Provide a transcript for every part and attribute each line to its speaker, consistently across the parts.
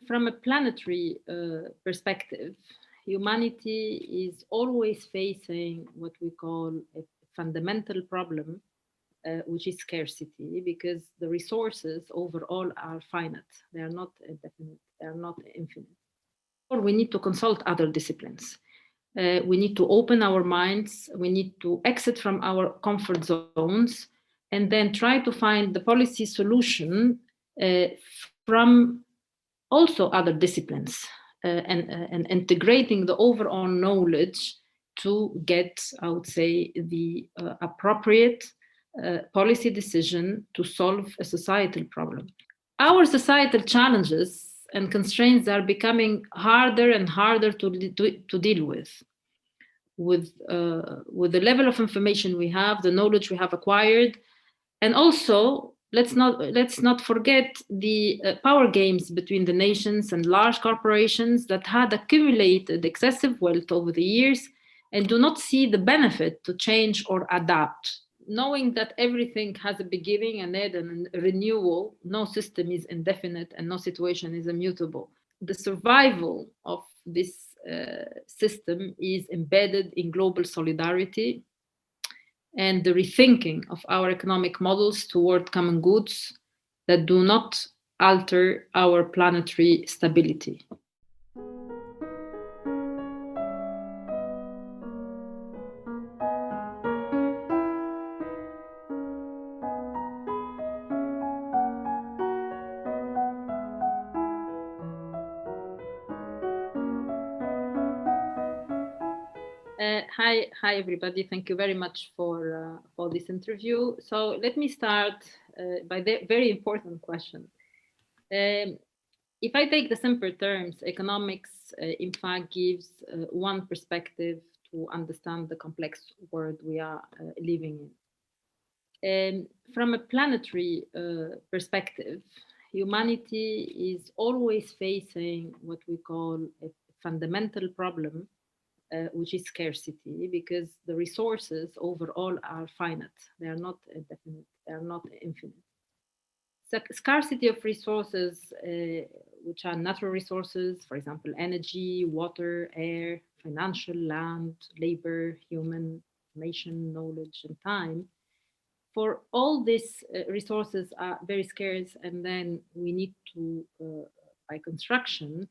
Speaker 1: From a planetary perspective, humanity is always facing what we call a fundamental problem, which is scarcity, because the resources overall are finite. They are not indefinite, they are not infinite. Or we need to consult other disciplines. We need to open our minds, we need to exit from our comfort zones, and then try to find the policy solution from also other disciplines, and integrating the overall knowledge to get, I would say, the appropriate policy decision to solve a societal problem. Our societal challenges and constraints are becoming harder and harder to deal with the level of information we have, the knowledge we have acquired, and also let's not forget the power games between the nations and large corporations that had accumulated excessive wealth over the years and do not see the benefit to change or adapt. Knowing that everything has a beginning, an end, and a renewal, no system is indefinite and no situation is immutable. The survival of this system is embedded in global solidarity and the rethinking of our economic models toward common goods that do not alter our planetary stability. Hi, everybody. Thank you very much for this interview. So let me start by the very important question. If I take the simple terms, economics, in fact, gives one perspective to understand the complex world we are living in. From a planetary perspective, humanity is always facing what we call a fundamental problem, which is scarcity, because the resources overall are finite. They are not indefinite, they are not infinite. Scarcity of resources, which are natural resources, for example, energy, water, air, financial, land, labor, human, information, knowledge, and time. For all these resources are very scarce, and then we need to, by construction,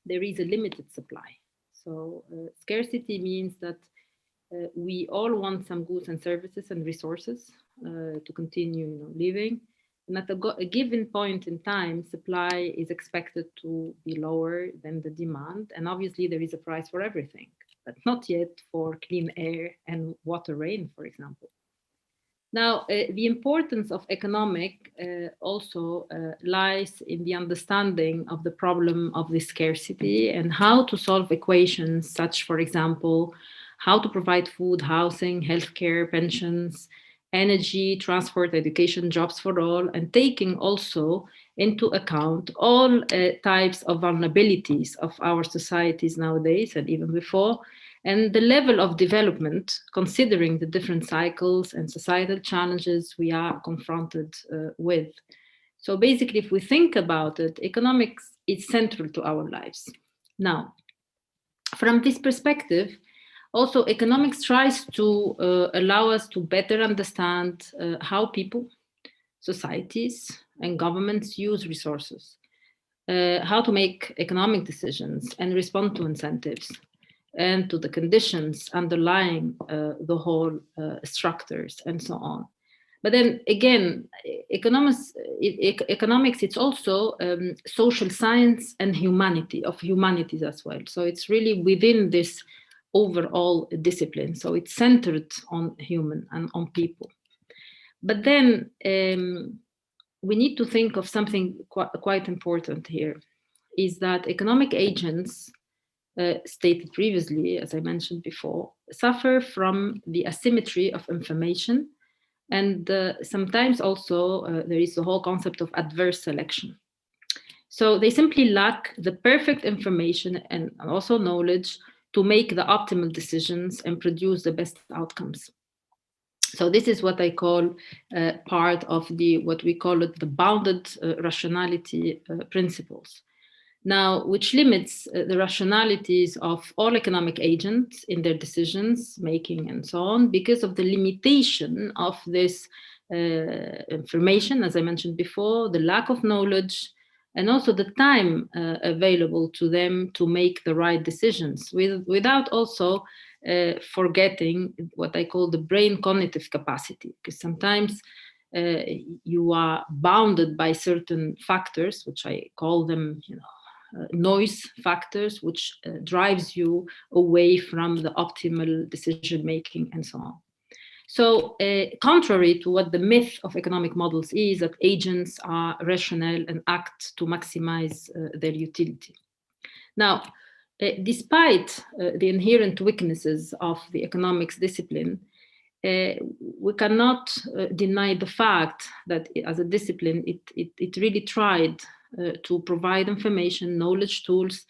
Speaker 1: there is a limited supply. So scarcity means that we all want some goods and services and resources to continue living. And at a given point in time, supply is expected to be lower than the demand. And obviously there is a price for everything, but not yet for clean air and water rain, for example. Now, the importance of economic also lies in the understanding of the problem of this scarcity and how to solve equations such, for example, how to provide food, housing, healthcare, pensions, energy, transport, education, jobs for all, and taking also into account all types of vulnerabilities of our societies nowadays and even before, and the level of development, considering the different cycles and societal challenges we are confronted with. So basically, if we think about it, economics is central to our lives. Now, from this perspective, also economics tries to allow us to better understand how people, societies, and governments use resources, how to make economic decisions and respond to incentives, and to the conditions underlying the whole structures and so on. But then again, economics, it's also social science and humanities as well. So it's really within this overall discipline. So it's centered on human and on people. But then we need to think of something quite important here, is that economic agents, stated previously, as I mentioned before, suffer from the asymmetry of information. And sometimes also there is the whole concept of adverse selection. So they simply lack the perfect information and also knowledge to make the optimal decisions and produce the best outcomes. So this is what I call part of the, what we call it, the bounded rationality principles. Now, which limits the rationalities of all economic agents in their decisions making and so on, because of the limitation of this information, as I mentioned before, the lack of knowledge, and also the time available to them to make the right decisions, without also forgetting what I call the brain cognitive capacity, because sometimes you are bounded by certain factors, which I call them, noise factors, which drives you away from the optimal decision making and so on. So contrary to what the myth of economic models is, that agents are rational and act to maximize their utility. Now, despite the inherent weaknesses of the economics discipline, we cannot deny the fact that as a discipline, it really tried to provide information, knowledge, tools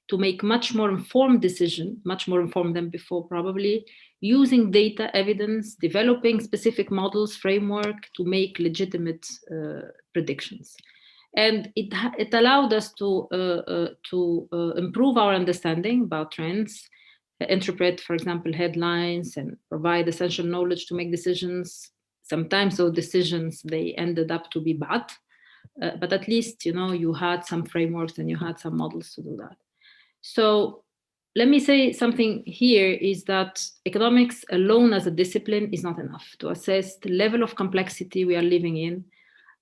Speaker 1: to make much more informed decision, much more informed than before probably, using data, evidence, developing specific models, framework to make legitimate predictions. And it allowed us to improve our understanding about trends, interpret, for example, headlines, and provide essential knowledge to make decisions. Sometimes those decisions, they ended up to be bad, but at least, you had some frameworks and you had some models to do that. So let me say something here is that economics alone as a discipline is not enough to assess the level of complexity we are living in,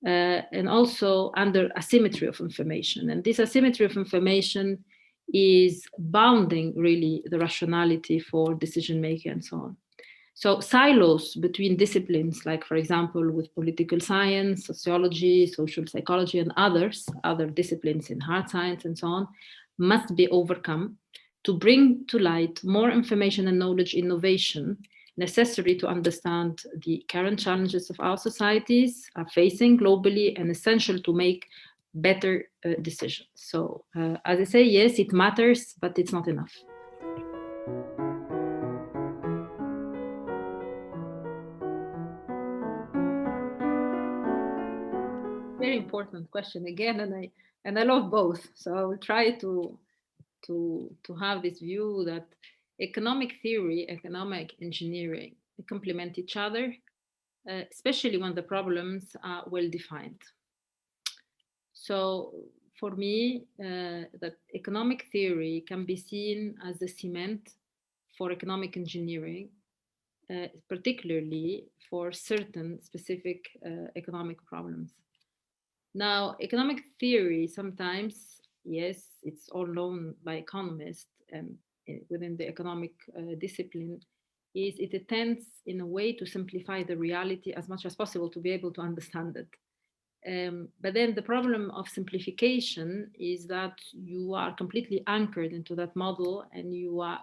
Speaker 1: and also under asymmetry of information. And this asymmetry of information is bounding really the rationality for decision making and so on. So silos between disciplines, like for example, with political science, sociology, social psychology, and other disciplines in hard science and so on, must be overcome to bring to light more information and knowledge innovation necessary to understand the current challenges of our societies are facing globally and essential to make better decisions. So as I say, yes, it matters, but it's not enough. Very important question again, and I love both. So I will try to have this view that economic theory, economic engineering, they complement each other, especially when the problems are well defined. So for me, that economic theory can be seen as the cement for economic engineering, particularly for certain specific economic problems. Now, economic theory sometimes, yes, it's all known by economists and within the economic discipline, is it attempts in a way to simplify the reality as much as possible to be able to understand it. But then the problem of simplification is that you are completely anchored into that model and you are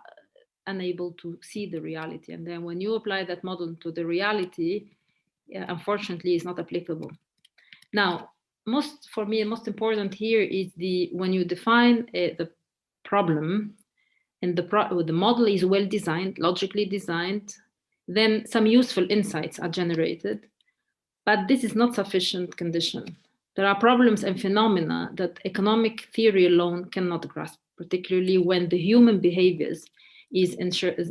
Speaker 1: unable to see the reality. And then when you apply that model to the reality, unfortunately, is not applicable. Now, for me, most important here is when you define the problem and the model is well designed, logically designed, then some useful insights are generated. But this is not sufficient condition. There are problems and phenomena that economic theory alone cannot grasp, particularly when the human behaviors is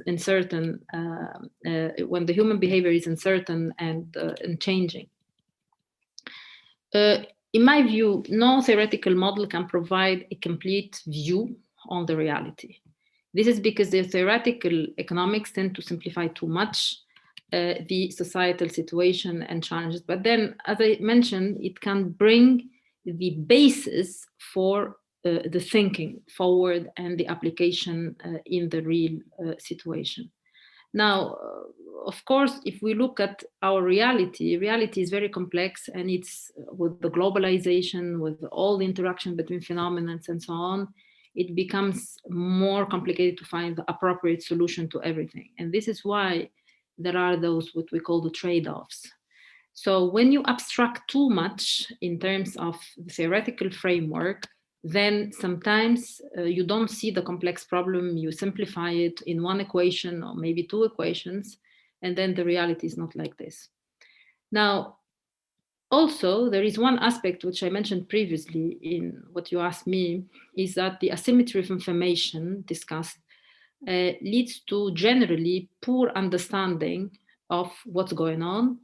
Speaker 1: uncertain, when the human behavior is uncertain and changing. In my view, no theoretical model can provide a complete view on the reality. This is because the theoretical economics tend to simplify too much the societal situation and challenges. But then, as I mentioned, it can bring the basis for the thinking forward and the application in the real situation. Now, of course, if we look at our reality is very complex, and it's with the globalization, with all the interaction between phenomena and so on, it becomes more complicated to find the appropriate solution to everything. And this is why there are those what we call the trade-offs. So when you abstract too much in terms of the theoretical framework, then sometimes you don't see the complex problem, you simplify it in one equation or maybe two equations, and then the reality is not like this. Now, also, there is one aspect which I mentioned previously in what you asked me, is that the asymmetry of information discussed leads to generally poor understanding of what's going on.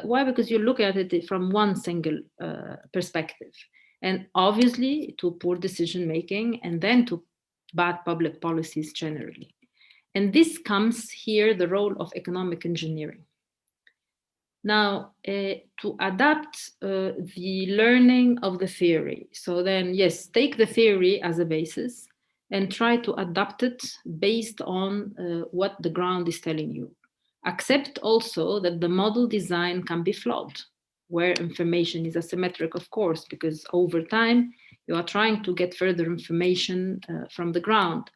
Speaker 1: Why? Because you look at it from one single perspective, and obviously to poor decision making, and then to bad public policies generally. And this comes here the role of economic engineering. Now, to adapt the learning of the theory. So then, yes, take the theory as a basis and try to adapt it based on what the ground is telling you. Accept also that the model design can be flawed, where information is asymmetric, of course, because over time you are trying to get further information from the ground.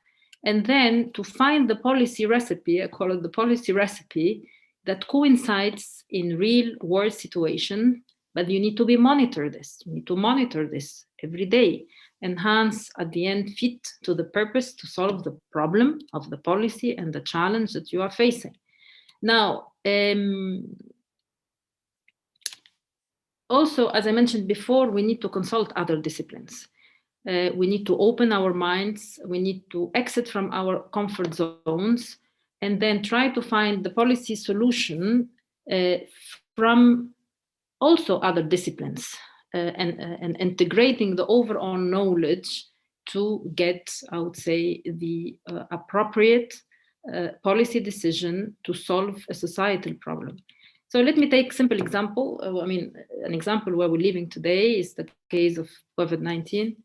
Speaker 1: And then to find the policy recipe, I call it the policy recipe, that coincides in real world situation, but you need to be monitor this. You need to monitor this every day, and hence at the end fit to the purpose to solve the problem of the policy and the challenge that you are facing. Now, also, as I mentioned before, we need to consult other disciplines. We need to open our minds. We need to exit from our comfort zones and then try to find the policy solution from also other disciplines and integrating the overall knowledge to get, I would say, the appropriate policy decision to solve a societal problem. So let me take a simple example. An example where we're living today is the case of COVID-19.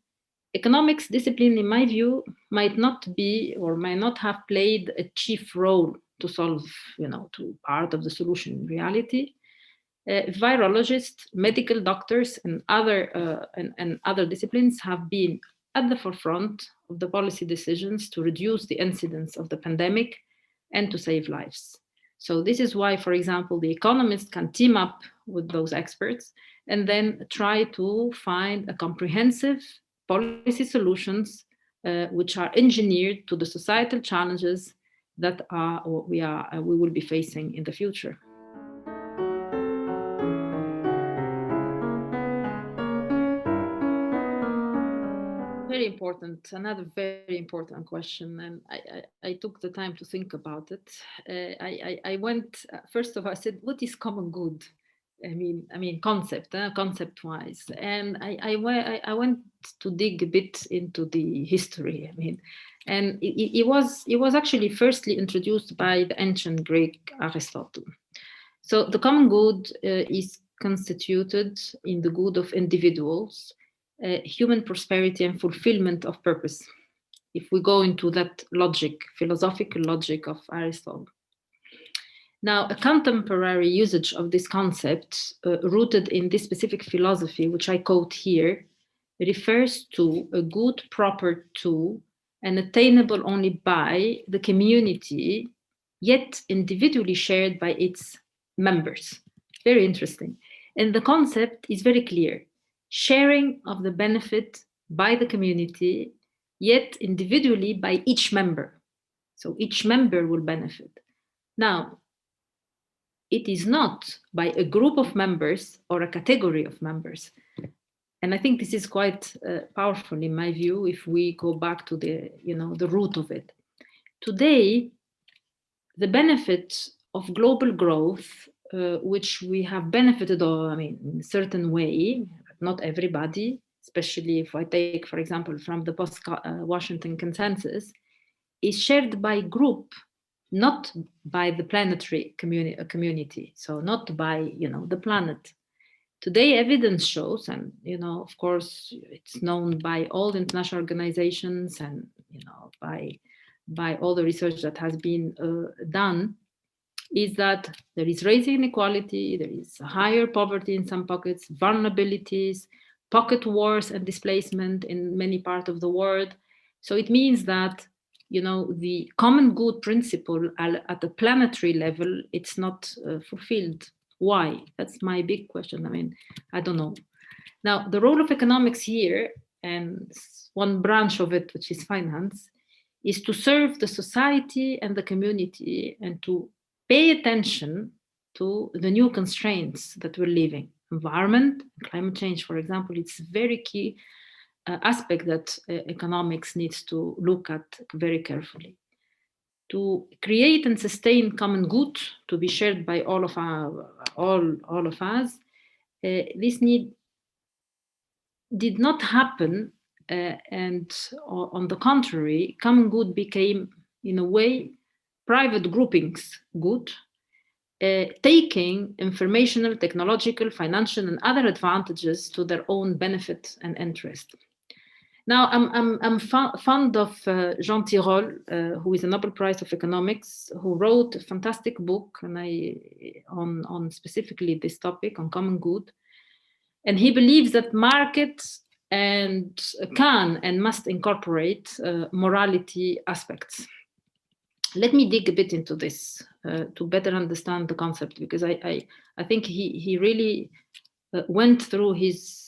Speaker 1: Economics discipline, in my view, might not be or might not have played a chief role to solve, to part of the solution in reality. Virologists, medical doctors, and other disciplines have been at the forefront of the policy decisions to reduce the incidence of the pandemic and to save lives. So this is why, for example, the economists can team up with those experts and then try to find a comprehensive policy solutions which are engineered to the societal challenges that we will be facing in the future. Very important, another very important question, and I took the time to think about it. I went, first of all, I said, what is common good? Concept-wise, and I went to dig a bit into the history. And it was actually firstly introduced by the ancient Greek Aristotle. So the common good is constituted in the good of individuals, human prosperity and fulfillment of purpose. If we go into that logic, philosophical logic of Aristotle. Now, a contemporary usage of this concept, rooted in this specific philosophy, which I quote here, refers to a good proper to and attainable only by the community, yet individually shared by its members. Very interesting. And the concept is very clear. Sharing of the benefit by the community, yet individually by each member. So each member will benefit. Now, it is not by a group of members or a category of members. And I think this is quite powerful in my view, if we go back to the root of it. Today, the benefit of global growth, which we have benefited of, in a certain way, not everybody, especially if I take, for example, from the post-Washington consensus, is shared by group, not by the planetary community, so not by the planet. Today, evidence shows, and of course, it's known by all the international organizations and by all the research that has been done, is that there is racial inequality, there is higher poverty in some pockets, vulnerabilities, pocket wars and displacement in many parts of the world. So it means that the common good principle at the planetary level, it's not fulfilled. Why? That's my big question. I don't know. Now, the role of economics here, and one branch of it, which is finance, is to serve the society and the community and to pay attention to the new constraints that we're living. Environment, climate change, for example, it's a very key aspect that economics needs to look at very carefully. To create and sustain common good to be shared by all of us, this need did not happen, and on the contrary, common good became, in a way, private groupings good, taking informational, technological, financial, and other advantages to their own benefit and interest. Now, I'm fond of Jean Tirole, who is a Nobel Prize of Economics, who wrote a fantastic book on specifically this topic, on common good. And he believes that markets can and must incorporate morality aspects. Let me dig a bit into this to better understand the concept, because I think he really went through his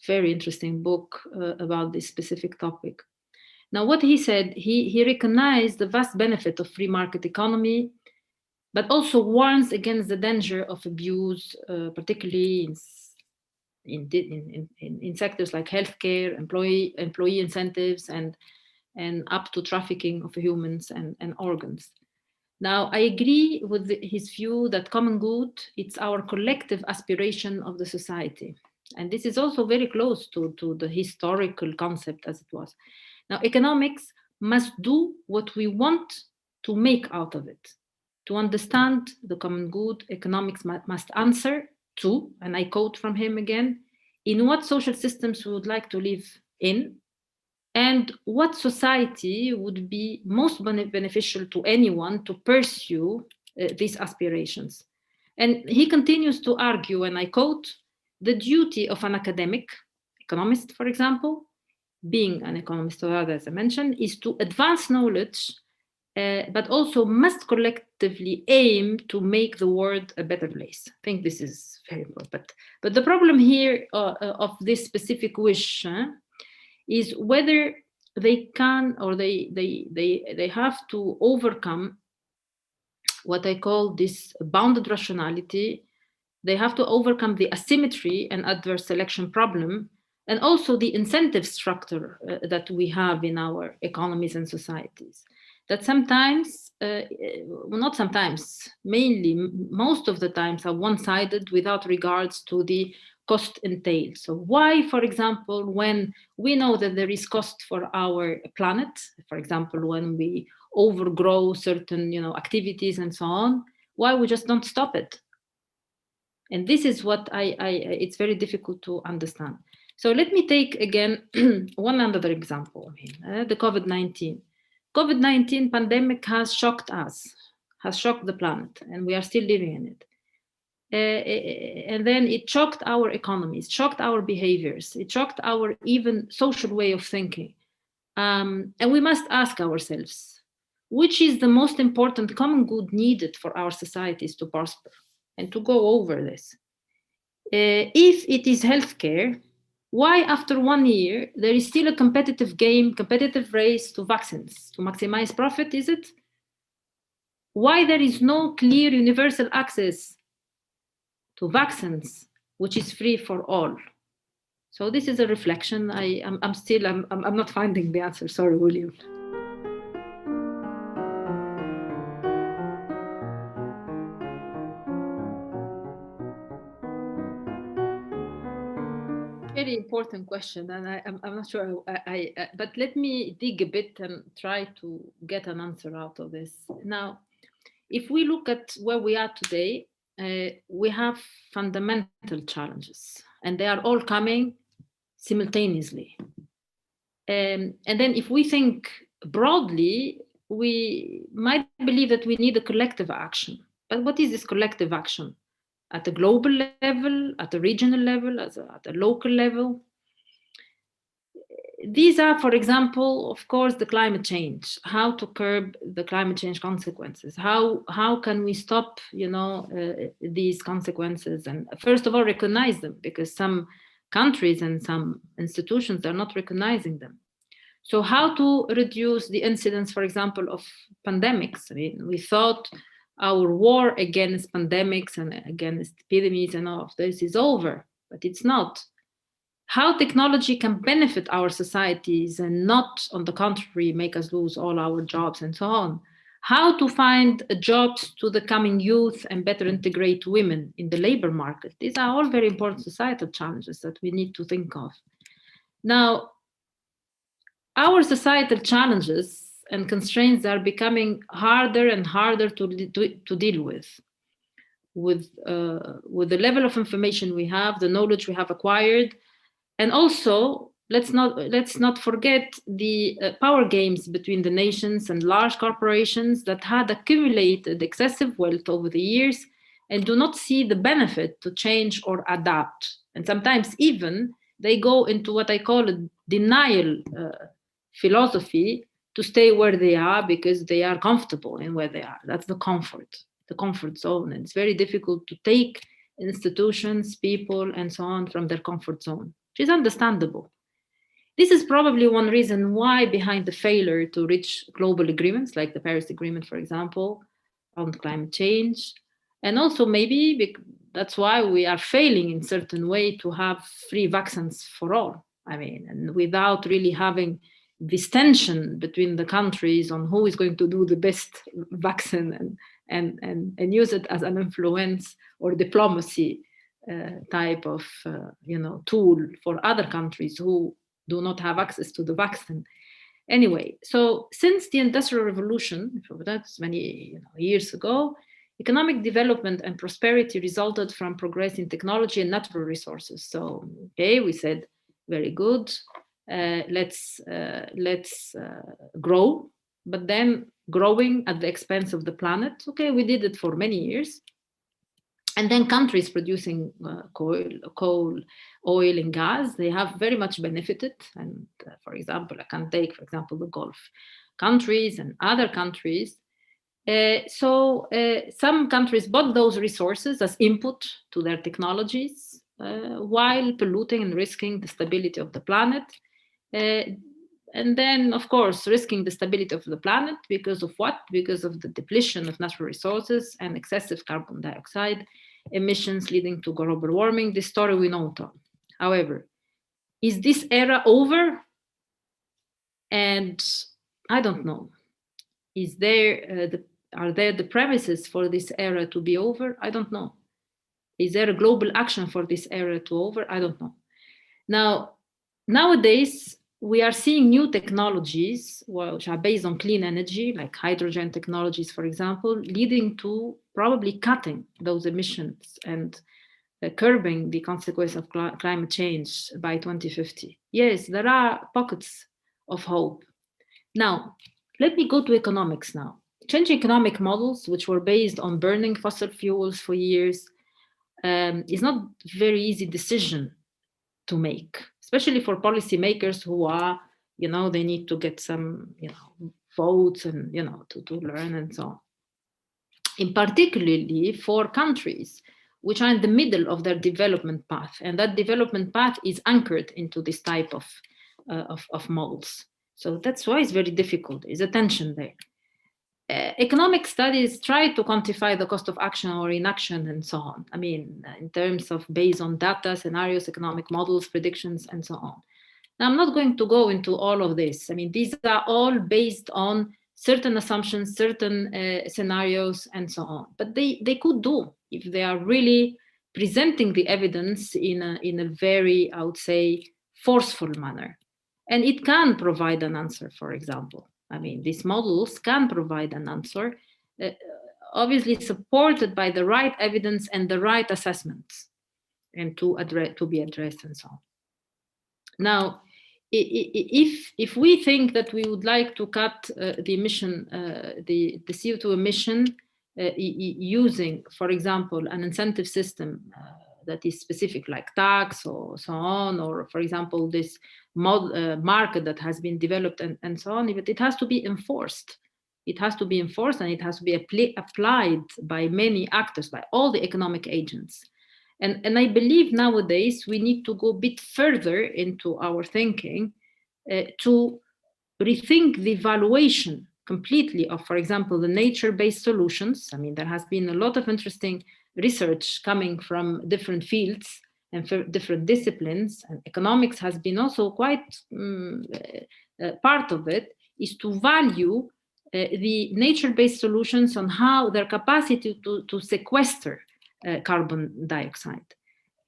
Speaker 1: very interesting book about this specific topic. Now, what he said, he recognized the vast benefit of free market economy, but also warns against the danger of abuse, particularly in sectors like healthcare, employee incentives, and up to trafficking of humans and organs. Now, I agree with his view that common good, it's our collective aspiration of the society. And this is also very close to the historical concept as it was. Now, economics must do what we want to make out of it. To understand the common good, economics must answer to, and I quote from him again, in what social systems we would like to live in, and what society would be most beneficial to anyone to pursue these aspirations. And he continues to argue, and I quote, the duty of an academic, economist, for example, being an economist, or as I mentioned, is to advance knowledge, but also must collectively aim to make the world a better place. I think this is very important. But the problem here of this specific wish is whether they can or they have to overcome what I call this bounded rationality. They have to overcome the asymmetry and adverse selection problem, and also the incentive structure that we have in our economies and societies. That sometimes, well, not sometimes, mainly, most of the times are one-sided without regards to the cost entailed. So why, for example, when we know that there is cost for our planet, for example, when we overgrow certain activities and so on, why we just don't stop it? And this is what it's very difficult to understand. So let me take again one another example, the COVID-19. COVID-19 pandemic has shocked us, has shocked the planet, and we are still living in it. And then it shocked our economies, shocked our behaviors, it shocked our even social way of thinking. And we must ask ourselves, which is the most important common good needed for our societies to prosper? And to go over this. If it is healthcare, why after 1 year there is still a competitive game, competitive race to vaccines, to maximize profit, is it? Why there is no clear universal access to vaccines, which is free for all? So this is a reflection. I'm not finding the answer. Sorry, William. Very important question, and I'm not sure. But let me dig a bit and try to get an answer out of this. Now, if we look at where we are today, we have fundamental challenges, and they are all coming simultaneously. And then, if we think broadly, we might believe that we need a collective action. But what is this collective action? At a global level, at a regional level, at a local level. These are, for example, of course, the climate change, how to curb the climate change consequences. How can we stop, these consequences? And first of all, recognize them, because some countries and some institutions are not recognizing them. So how to reduce the incidence, for example, of pandemics? I mean, we thought our war against pandemics and against epidemics and all of this is over, but it's not. How technology can benefit our societies and not, on the contrary, make us lose all our jobs and so on. How to find jobs to the coming youth and better integrate women in the labor market. These are all very important societal challenges that we need to think of. Now, our societal challenges and constraints are becoming harder and harder to deal with the level of information we have, the knowledge we have acquired, and also let's not forget the power games between the nations and large corporations that had accumulated excessive wealth over the years and do not see the benefit to change or adapt. And sometimes even they go into what I call a denial philosophy to stay where they are because they are comfortable in where they are. That's the comfort zone. And it's very difficult to take institutions, people, and so on from their comfort zone, which is understandable. This is probably one reason why behind the failure to reach global agreements, like the Paris Agreement, for example, on climate change, and also maybe that's why we are failing in certain way to have free vaccines for all. I mean, and without really having this tension between the countries on who is going to do the best vaccine and use it as an influence or diplomacy type of tool for other countries who do not have access to the vaccine. Anyway, so since the Industrial Revolution, that's many years ago, economic development and prosperity resulted from progress in technology and natural resources. So, okay, we said, very good, let's grow, but then growing at the expense of the planet. Okay, we did it for many years. And then countries producing coal, oil, and gas, they have very much benefited. And for example, I can take, for example, the Gulf countries and other countries. Some countries bought those resources as input to their technologies while polluting and risking the stability of the planet. And then, of course, risking the stability of the planet because of what? Because of the depletion of natural resources and excessive carbon dioxide emissions leading to global warming. This story we know. However, is this era over? And I don't know. Is there are there the premises for this era to be over? I don't know. Is there a global action for this era to over? I don't know. Now, nowadays, we are seeing new technologies which are based on clean energy, like hydrogen technologies, for example, leading to probably cutting those emissions and curbing the consequence of climate change by 2050. Yes, there are pockets of hope. Now, let me go to economics now. Changing economic models, which were based on burning fossil fuels for years, is not a very easy decision to make, especially for policymakers who are, they need to get some, votes and, to learn and so on. In particularly for countries which are in the middle of their development path, and that development path is anchored into this type of models. So that's why it's very difficult. There's a tension there. Economic studies try to quantify the cost of action or inaction and so on. I mean, in terms of based on data, scenarios, economic models, predictions, and so on. Now, I'm not going to go into all of this. I mean, these are all based on certain assumptions, certain scenarios, and so on. But they could do if they are really presenting the evidence in a very, I would say, forceful manner. And it can provide an answer, for example. I mean, these models can provide an answer, obviously supported by the right evidence and the right assessments, and to be addressed and so on. Now, if we think that we would like to cut the emission, the CO2 emission using, for example, an incentive system that is specific, like tax or so on, or for example, this market that has been developed and so on, but it has to be enforced. It has to be enforced, and it has to be applied by many actors, by all the economic agents. And I believe nowadays we need to go a bit further into our thinking to rethink the valuation completely of, for example, the nature-based solutions. I mean, there has been a lot of interesting research coming from different fields and for different disciplines, and economics has been also quite part of it, is to value the nature-based solutions on how their capacity to sequester carbon dioxide.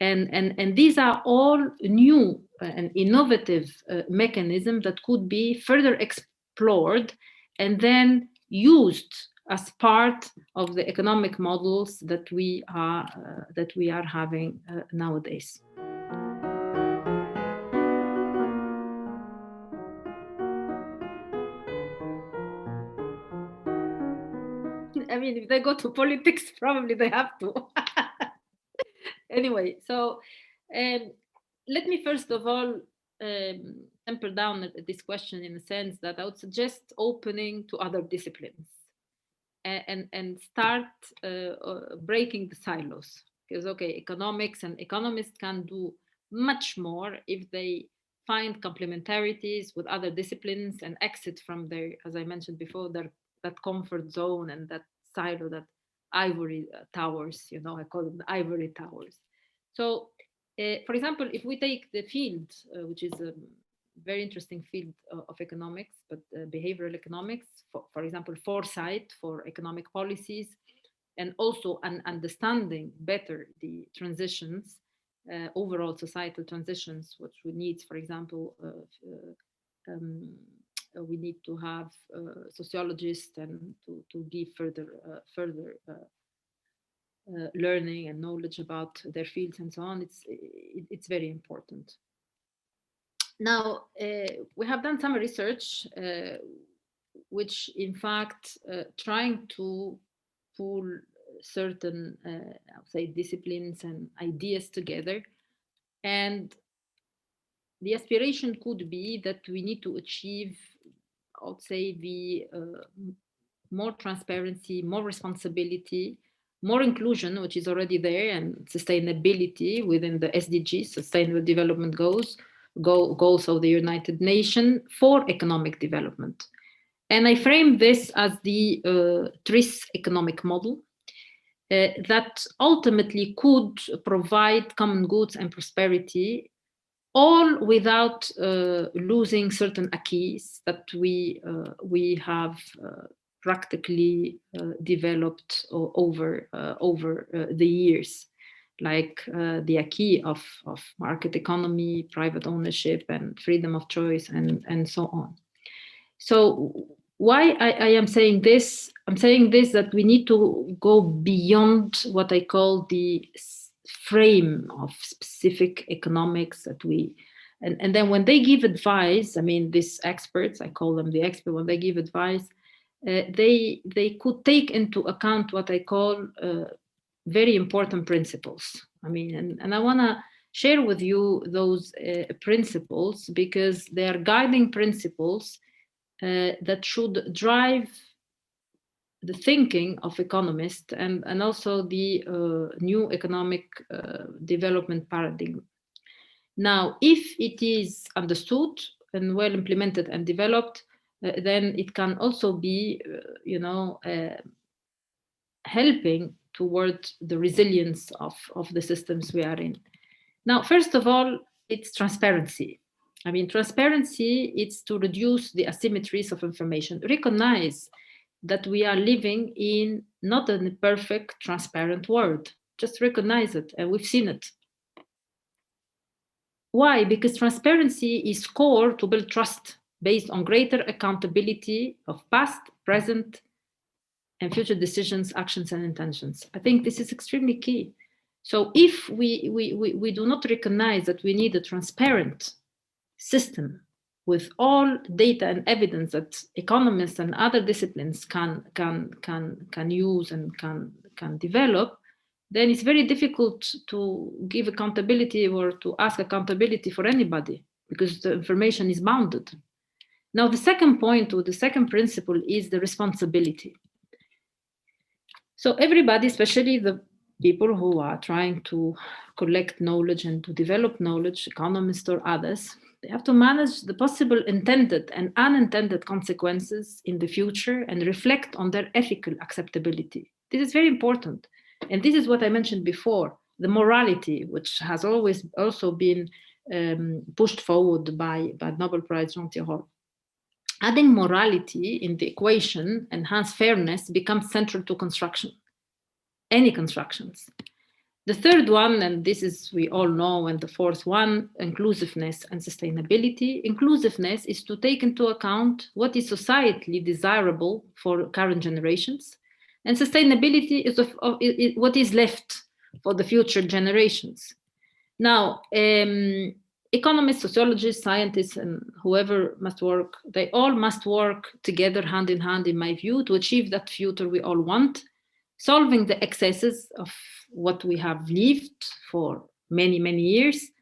Speaker 1: And these are all new and innovative mechanisms that could be further explored and then used as part of the economic models that we are having nowadays. I mean, if they go to politics, probably they have to. Anyway, so let me first of all temper down this question in the sense that I would suggest opening to other disciplines and start breaking the silos. Because, okay, economics and economists can do much more if they find complementarities with other disciplines and exit from their, as I mentioned before, that comfort zone and that silo, that ivory towers, I call them the ivory towers. So, for example, if we take the field, which is a very interesting field of economics, but behavioral economics, for example, foresight for economic policies, and also understanding better the transitions, overall societal transitions, which we need, for example, we need to have sociologists and to give further learning and knowledge about their fields and so on. It's very important. Now, we have done some research which in fact trying to pull certain I would say disciplines and ideas together, and the aspiration could be that we need to achieve, I would say, the more transparency, more responsibility, more inclusion, which is already there, and sustainability within the SDGs, Sustainable Development Goals of the United Nations for economic development. And I frame this as the TRIS economic model that ultimately could provide common goods and prosperity, all without losing certain acquis that we have practically developed over the years, like the acquis of market economy, private ownership, and freedom of choice, and so on. So why I am saying this? I'm saying this that we need to go beyond what I call the frame of specific economics that we, and then when they give advice, I mean, these experts, I call them the experts, when they give advice, they could take into account what I call very important principles. I mean, and I want to share with you those principles because they are guiding principles that should drive the thinking of economists and also the new economic development paradigm. Now, if it is understood and well implemented and developed, then it can also be, helping towards the resilience of the systems we are in. Now, first of all, it's transparency. I mean, transparency, it's to reduce the asymmetries of information. Recognize that we are living in not a perfect, transparent world. Just recognize it, and we've seen it. Why? Because transparency is core to build trust based on greater accountability of past, present, and future decisions, actions, and intentions. I think this is extremely key. So if we do not recognize that we need a transparent system with all data and evidence that economists and other disciplines can use and can develop, then it's very difficult to give accountability or to ask accountability for anybody because the information is bounded. Now, the second point or the second principle is the responsibility. So everybody, especially the people who are trying to collect knowledge and to develop knowledge, economists or others, They have to manage the possible intended and unintended consequences in the future and reflect on their ethical acceptability. This is very important. And this is what I mentioned before, the morality, which has always also been pushed forward by Nobel Prize Jean Tirole. Adding morality in the equation, enhanced fairness, becomes central to construction, any constructions. The third one, and this is we all know, and the fourth one, inclusiveness and sustainability. Inclusiveness is to take into account what is societally desirable for current generations, and sustainability is what is left for the future generations. Now, economists, sociologists, scientists, and whoever must work, they all must work together hand in hand, in my view, to achieve that future we all want, solving the excesses of what we have lived for many, many years,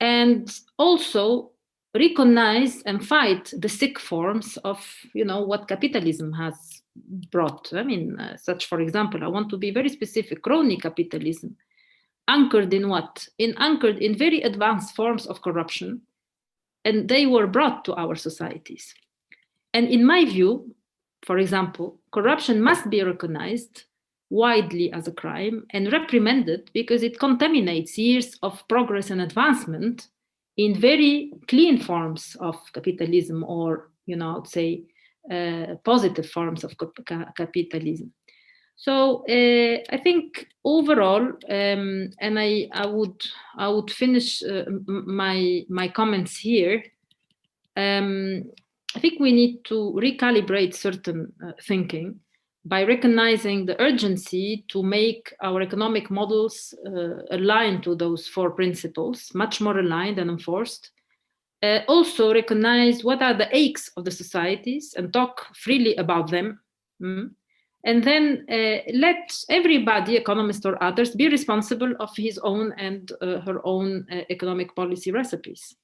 Speaker 1: and also recognize and fight the sick forms of, what capitalism has brought. I mean, such, for example, I want to be very specific, crony capitalism, anchored in what? Anchored in very advanced forms of corruption, and they were brought to our societies. And in my view, for example, corruption must be recognized widely as a crime and reprimanded because it contaminates years of progress and advancement in very clean forms of capitalism, or, I'd say, positive forms of capitalism. So I think overall, and I would finish my comments here. I think we need to recalibrate certain thinking by recognizing the urgency to make our economic models aligned to those four principles, much more aligned and enforced. Also recognize what are the aches of the societies and talk freely about them. And then let everybody, economists or others, be responsible of his own and her own economic policy recipes.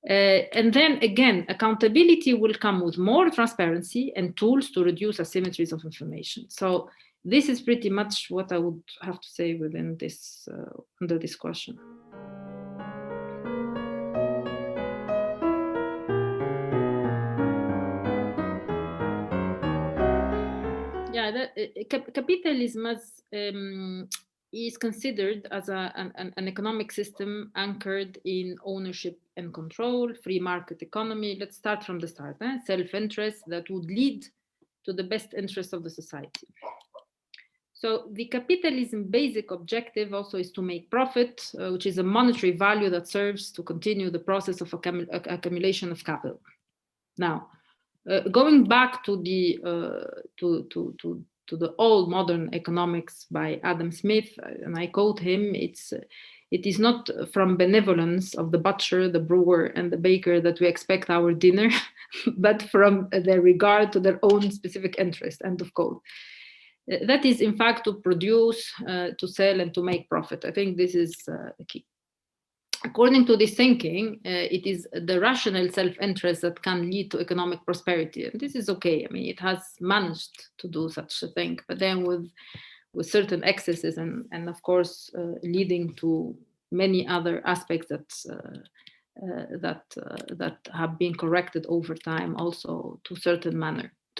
Speaker 1: And then again, accountability will come with more transparency and tools to reduce asymmetries of information. So this is pretty much what I would have to say within this under this question. Yeah, capitalism is considered as an economic system anchored in ownership and control, free market economy. Let's start from the start. Self-interest that would lead to the best interest of the society. So the capitalism basic objective also is to make profit, which is a monetary value that serves to continue the process of accumulation of capital. Now, going back to the old modern economics by Adam Smith, and I quote him, it is not from benevolence of the butcher, the brewer, and the baker that we expect our dinner, but from their regard to their own specific interest, end of quote. That is, in fact, to produce, to sell, and to make profit. I think this is key. According to this thinking, it is the rational self-interest that can lead to economic prosperity. And this is okay. I mean, it has managed to do such a thing, but then with certain excesses and of course, leading to many other aspects that have been corrected over time also to a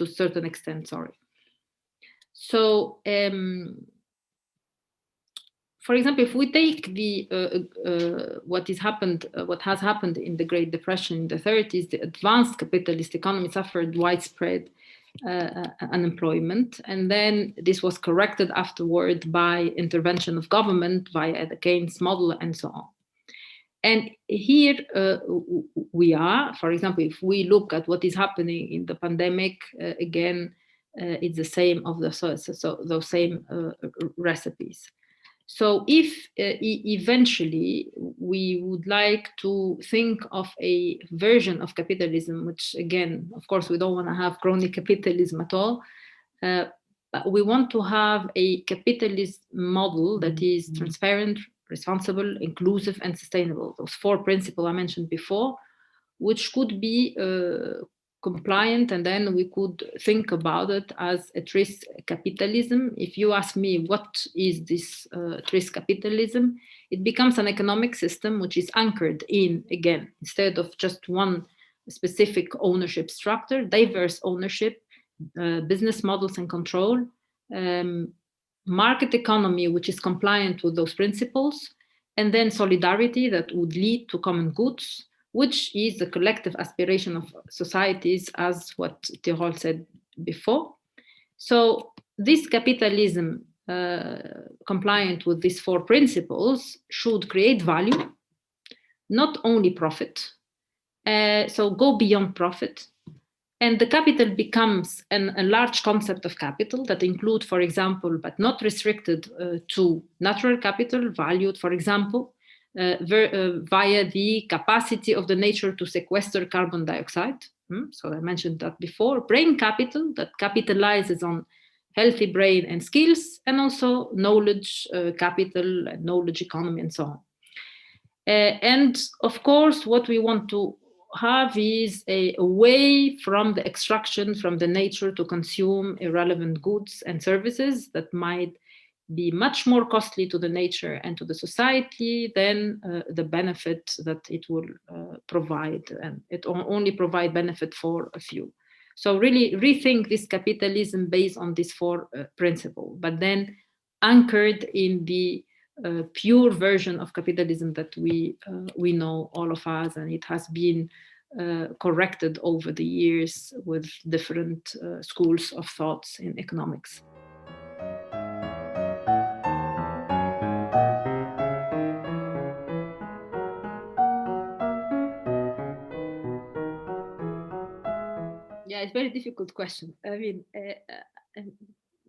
Speaker 1: certain extent, sorry. So, for example, if we take what has happened in the Great Depression in the 30s, the advanced capitalist economy suffered widespread unemployment, and then this was corrected afterward by intervention of government via the Keynes model and so on. And here we are, for example, if we look at what is happening in the pandemic, again, it's the same of those same recipes. So if eventually we would like to think of a version of capitalism, which again, of course, we don't want to have crony capitalism at all, but we want to have a capitalist model that is transparent, responsible, inclusive, and sustainable. Those four principles I mentioned before, which could be compliant, and then we could think about it as at risk capitalism. If you ask me what is this at risk capitalism, it becomes an economic system which is anchored in, again, instead of just one specific ownership structure, diverse ownership, business models and control, market economy which is compliant with those principles, and then solidarity that would lead to common goods, which is the collective aspiration of societies, as what Tirol said before. So this capitalism, compliant with these four principles, should create value, not only profit. So go beyond profit. And the capital becomes a large concept of capital that include, for example, but not restricted to natural capital valued, for example, via the capacity of the nature to sequester carbon dioxide. So I mentioned that before. Brain capital that capitalizes on healthy brain and skills, and also knowledge capital, and knowledge economy, and so on. And of course, what we want to have is a way from the extraction from the nature to consume irrelevant goods and services that might be much more costly to the nature and to the society than the benefit that it will provide, and it only provide benefit for a few. So really rethink this capitalism based on these four principles, but then anchored in the pure version of capitalism that we know, all of us, and it has been corrected over the years with different schools of thoughts in economics. Yeah, it's a very difficult question. I mean,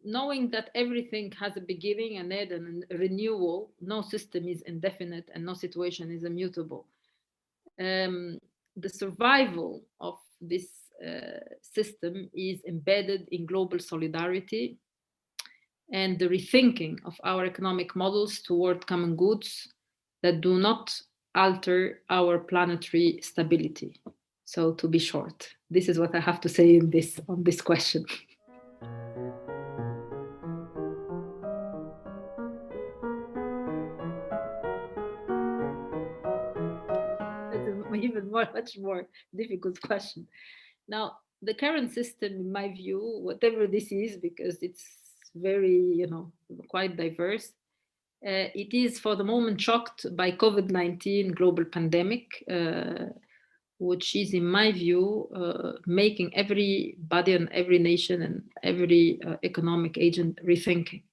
Speaker 1: knowing that everything has a beginning and end and a renewal, no system is indefinite and no situation is immutable. The survival of this system is embedded in global solidarity and the rethinking of our economic models toward common goods that do not alter our planetary stability. So to be short, this is what I have to say on this question. Even much more difficult question. Now, the current system, in my view, whatever this is, because it's very, quite diverse, it is for the moment shocked by COVID-19 global pandemic, which is, in my view, making everybody and every nation and every economic agent rethinking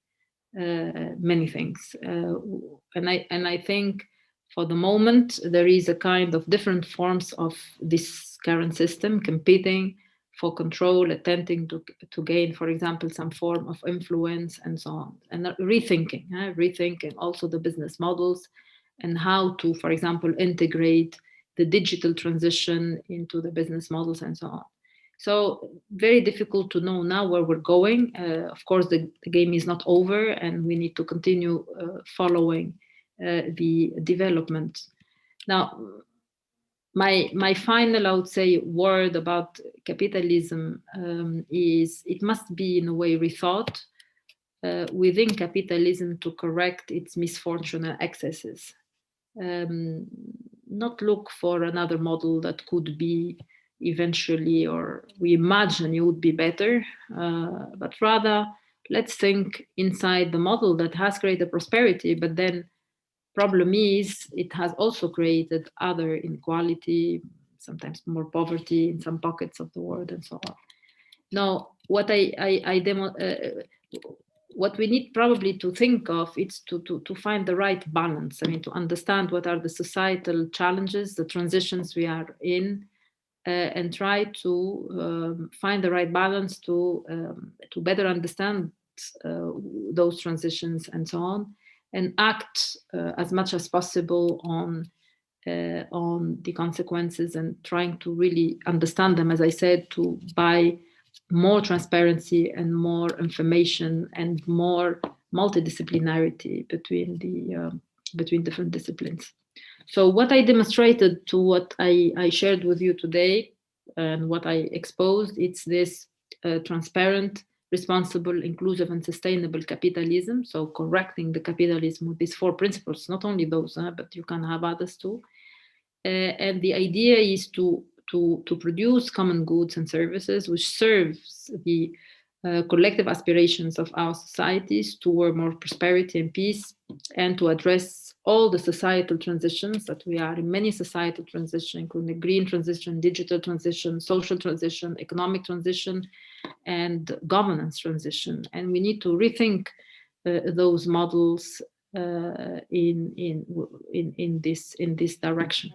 Speaker 1: many things. And I think for the moment, there is a kind of different forms of this current system competing for control, attempting to gain, for example, some form of influence and so on. And rethinking also the business models and how to, for example, integrate the digital transition into the business models and so on. So very difficult to know now where we're going. Of course, the game is not over, and we need to continue following the development. Now, my final, I would say, word about capitalism is it must be in a way rethought within capitalism to correct its misfortune and excesses. Not look for another model that could be eventually, or we imagine it would be better, but rather let's think inside the model that has created prosperity, but then problem is it has also created other inequality, sometimes more poverty in some pockets of the world and so on. Now, what what we need probably to think of is to find the right balance. I mean, to understand what are the societal challenges, the transitions we are in, and try to find the right balance to better understand those transitions and so on, and act as much as possible on the consequences and trying to really understand them, as I said, to by more transparency and more information and more multidisciplinarity between different disciplines. So what I demonstrated to what I shared with you today And what I exposed, it's this transparent, responsible, inclusive, and sustainable capitalism. So correcting the capitalism with these four principles, not only those, but you can have others too. And the idea is to produce common goods and services which serves the collective aspirations of our societies toward more prosperity and peace, and to address all the societal transitions that we are in. Many societal transitions, including the green transition, digital transition, social transition, economic transition, and governance transition. And we need to rethink those models in this direction.